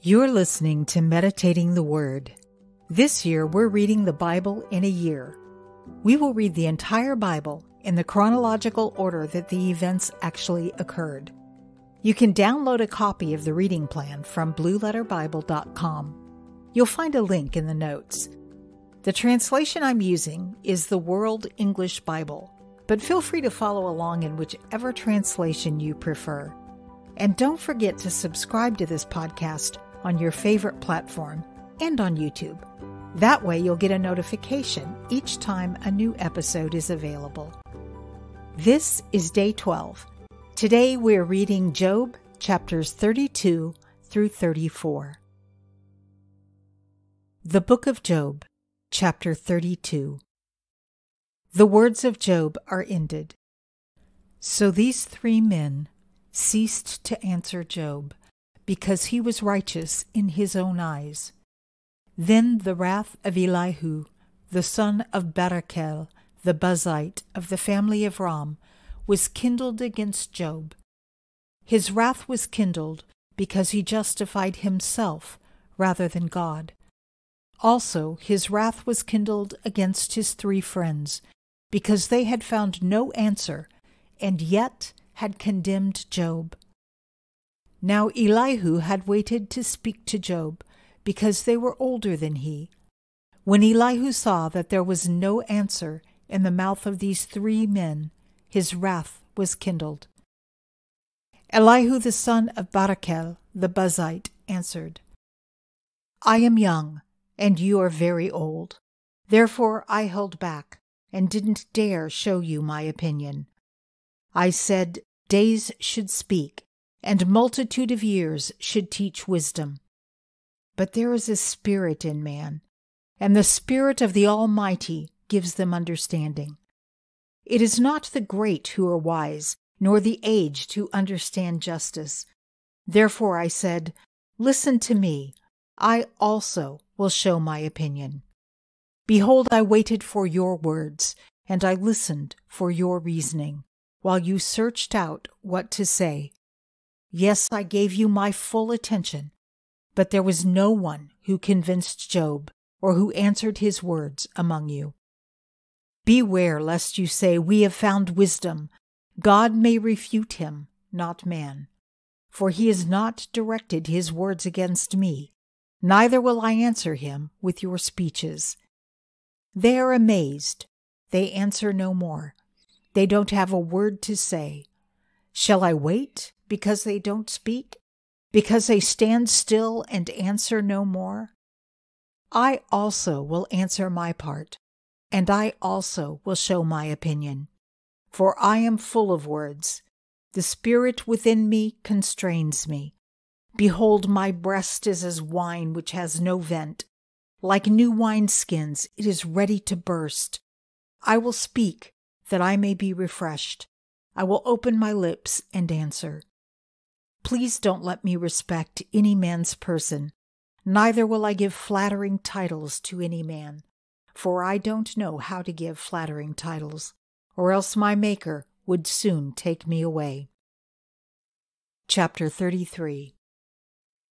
You're listening to Meditating the Word. This year, we're reading the Bible in a year. We will read the entire Bible in the chronological order that the events actually occurred. You can download a copy of the reading plan from blueletterbible.com. You'll find a link in the notes. The translation I'm using is the World English Bible, but feel free to follow along in whichever translation you prefer. And don't forget to subscribe to this podcast on your favorite platform and on YouTube. That way you'll get a notification each time a new episode is available. This is day 12. Today we're reading Job chapters 32 through 34. The Book of Job, chapter 32. The words of Job are ended. So these three men ceased to answer Job, because he was righteous in his own eyes. Then the wrath of Elihu, the son of Barachel, the Buzite of the family of Ram, was kindled against Job. His wrath was kindled because he justified himself rather than God. Also his wrath was kindled against his three friends, because they had found no answer, and yet had condemned Job. Now Elihu had waited to speak to Job, because they were older than he. When Elihu saw that there was no answer in the mouth of these three men, his wrath was kindled. Elihu the son of Barachel, the Buzite, answered, I am young, and you are very old. Therefore I held back, and didn't dare show you my opinion. I said, days should speak, and multitude of years should teach wisdom. But there is a spirit in man, and the Spirit of the Almighty gives them understanding. It is not the great who are wise, nor the aged who understand justice. Therefore I said, listen to me, I also will show my opinion. Behold, I waited for your words, and I listened for your reasoning, while you searched out what to say. Yes, I gave you my full attention, but there was no one who convinced Job or who answered his words among you. Beware lest you say, we have found wisdom. God may refute him, not man. For he has not directed his words against me, neither will I answer him with your speeches. They are amazed. They answer no more. They don't have a word to say. Shall I wait because they don't speak? Because they stand still and answer no more? I also will answer my part, and I also will show my opinion. For I am full of words. The spirit within me constrains me. Behold, my breast is as wine which has no vent. Like new wineskins, it is ready to burst. I will speak, that I may be refreshed. I will open my lips and answer. Please don't let me respect any man's person, neither will I give flattering titles to any man, for I don't know how to give flattering titles, or else my Maker would soon take me away. Chapter 33.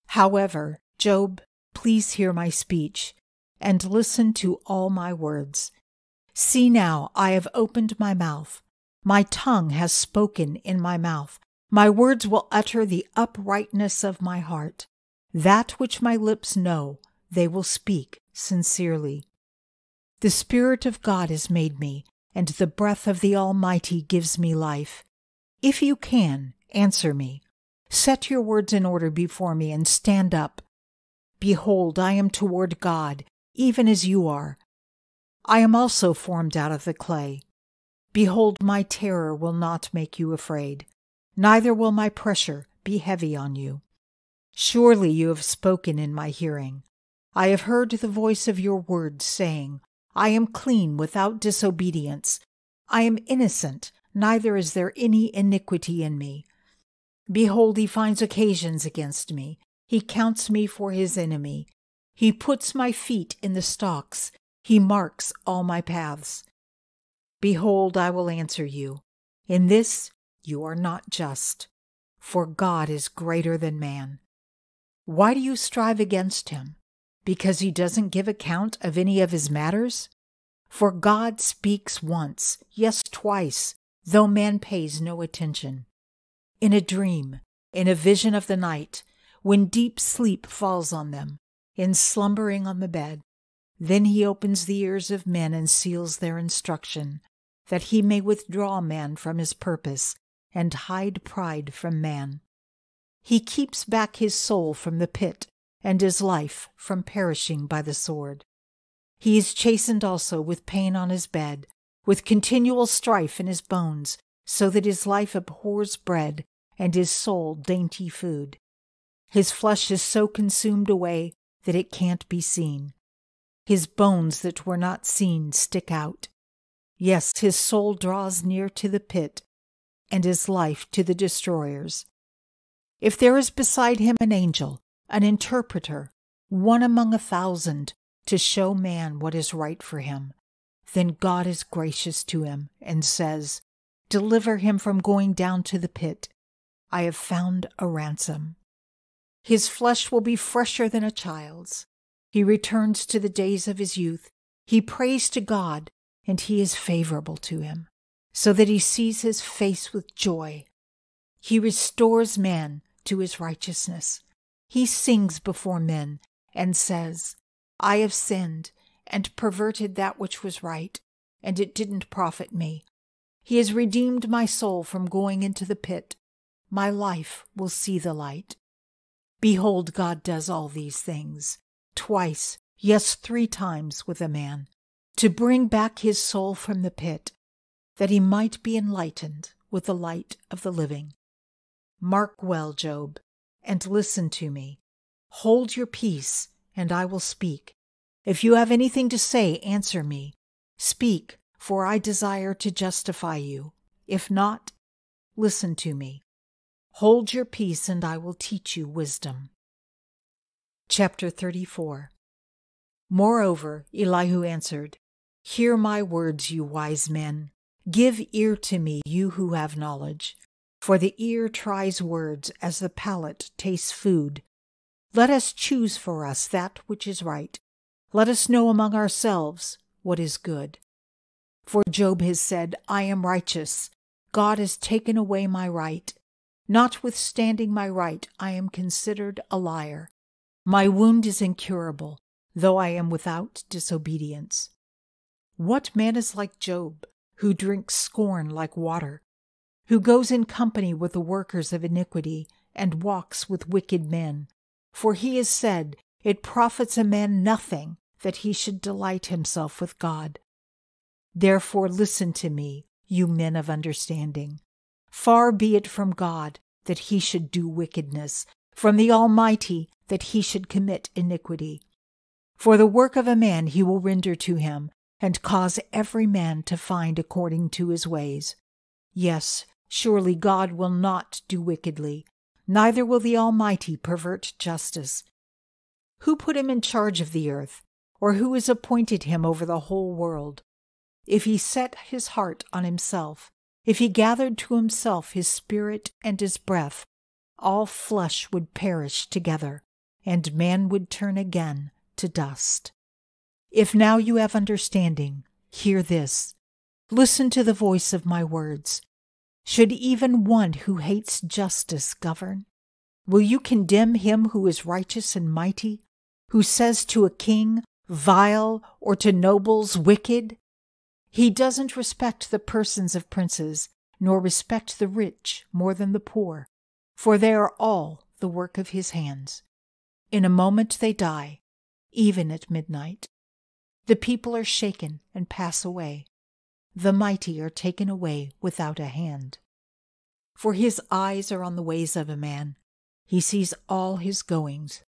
However, Job, please hear my speech, and listen to all my words. See now, I have opened my mouth. My tongue has spoken in my mouth. My words will utter the uprightness of my heart. That which my lips know, they will speak sincerely. The Spirit of God has made me, and the breath of the Almighty gives me life. If you can, answer me. Set your words in order before me, and stand up. Behold, I am toward God, even as you are. I am also formed out of the clay. Behold, my terror will not make you afraid, neither will my pressure be heavy on you. Surely you have spoken in my hearing. I have heard the voice of your words, saying, I am clean without disobedience. I am innocent, neither is there any iniquity in me. Behold, he finds occasions against me. He counts me for his enemy. He puts my feet in the stocks. He marks all my paths. Behold, I will answer you. In this you are not just, for God is greater than man. Why do you strive against him? Because he doesn't give account of any of his matters? For God speaks once, yes, twice, though man pays no attention. In a dream, in a vision of the night, when deep sleep falls on them, in slumbering on the bed, then he opens the ears of men and seals their instruction, that he may withdraw man from his purpose and hide pride from man. He keeps back his soul from the pit and his life from perishing by the sword. He is chastened also with pain on his bed, with continual strife in his bones, so that his life abhors bread and his soul dainty food. His flesh is so consumed away that it can't be seen. His bones that were not seen stick out. Yes, his soul draws near to the pit, and his life to the destroyers. If there is beside him an angel, an interpreter, one among 1,000, to show man what is right for him, then God is gracious to him and says, "Deliver him from going down to the pit. I have found a ransom." His flesh will be fresher than a child's. He returns to the days of his youth. He prays to God, and he is favorable to him, so that he sees his face with joy. He restores man to his righteousness. He sings before men and says, "I have sinned and perverted that which was right, and it didn't profit me. He has redeemed my soul from going into the pit. My life will see the light." Behold, God does all these things, twice, yes, 3 times with a man, to bring back his soul from the pit, that he might be enlightened with the light of the living. Mark well, Job, and listen to me. Hold your peace, and I will speak. If you have anything to say, answer me. Speak, for I desire to justify you. If not, listen to me. Hold your peace, and I will teach you wisdom. Chapter 34. Moreover, Elihu answered, "Hear my words, you wise men. Give ear to me, you who have knowledge. For the ear tries words as the palate tastes food. Let us choose for us that which is right. Let us know among ourselves what is good. For Job has said, I am righteous. God has taken away my right. Notwithstanding my right, I am considered a liar. My wound is incurable, though I am without disobedience. What man is like Job, who drinks scorn like water, who goes in company with the workers of iniquity, and walks with wicked men? For he has said, It profits a man nothing that he should delight himself with God. Therefore listen to me, you men of understanding. Far be it from God that he should do wickedness, from the Almighty that he should commit iniquity. For the work of a man he will render to him, and cause every man to find according to his ways. Yes, surely God will not do wickedly, neither will the Almighty pervert justice. Who put him in charge of the earth, or who has appointed him over the whole world? If he set his heart on himself, if he gathered to himself his spirit and his breath, all flesh would perish together, and man would turn again to dust. If now you have understanding, hear this. Listen to the voice of my words. Should even one who hates justice govern? Will you condemn him who is righteous and mighty, who says to a king, vile, or to nobles, wicked? He doesn't respect the persons of princes, nor respect the rich more than the poor, for they are all the work of his hands. In a moment they die, even at midnight. The people are shaken and pass away. The mighty are taken away without a hand. For his eyes are on the ways of a man. He sees all his goings.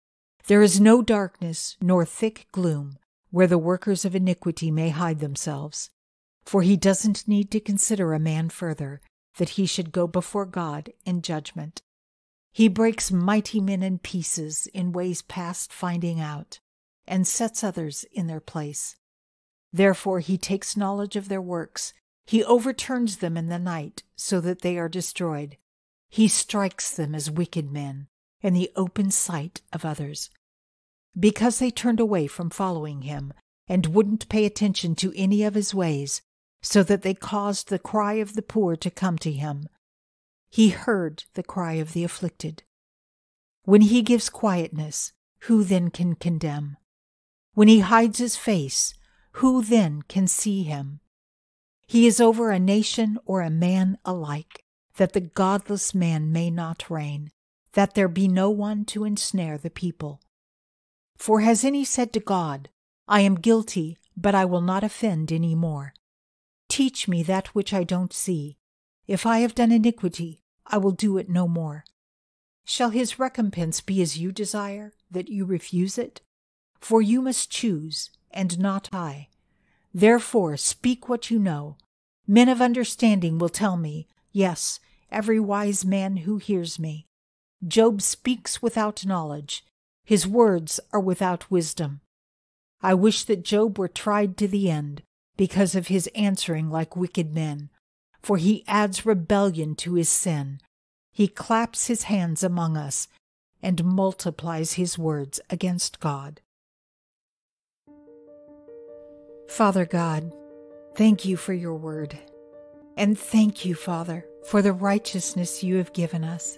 There is no darkness nor thick gloom where the workers of iniquity may hide themselves. For he doesn't need to consider a man further, that he should go before God in judgment. He breaks mighty men in pieces in ways past finding out, and sets others in their place. Therefore he takes knowledge of their works. He overturns them in the night, so that they are destroyed. He strikes them as wicked men, in the open sight of others. Because they turned away from following him and wouldn't pay attention to any of his ways, so that they caused the cry of the poor to come to him. He heard the cry of the afflicted. When he gives quietness, who then can condemn? When he hides his face, who then can see him? He is over a nation or a man alike, that the godless man may not reign, that there be no one to ensnare the people. For has any said to God, I am guilty, but I will not offend any more? Teach me that which I don't see. If I have done iniquity, I will do it no more. Shall his recompense be as you desire, that you refuse it? For you must choose, and not I. Therefore speak what you know. Men of understanding will tell me, yes, every wise man who hears me. Job speaks without knowledge. His words are without wisdom. I wish that Job were tried to the end, because of his answering like wicked men. For he adds rebellion to his sin. He claps his hands among us, and multiplies his words against God. Father God, thank you for your word. And thank you, Father, for the righteousness you have given us.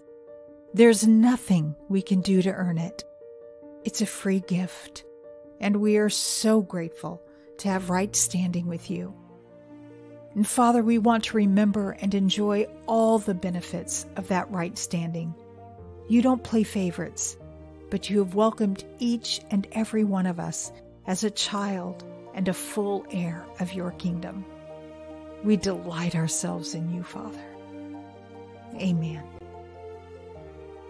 There's nothing we can do to earn it. It's a free gift, and we are so grateful to have right standing with you. And Father, we want to remember and enjoy all the benefits of that right standing. You don't play favorites, but you have welcomed each and every one of us as a child and a full heir of your kingdom. We delight ourselves in you, Father. Amen.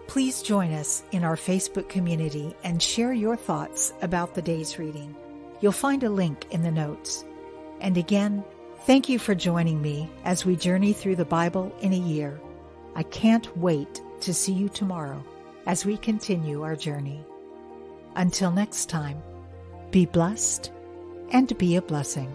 Please join us in our Facebook community and share your thoughts about the day's reading. You'll find a link in the notes. And again, thank you for joining me as we journey through the Bible in a year. I can't wait to see you tomorrow as we continue our journey. Until next time, be blessed and be a blessing.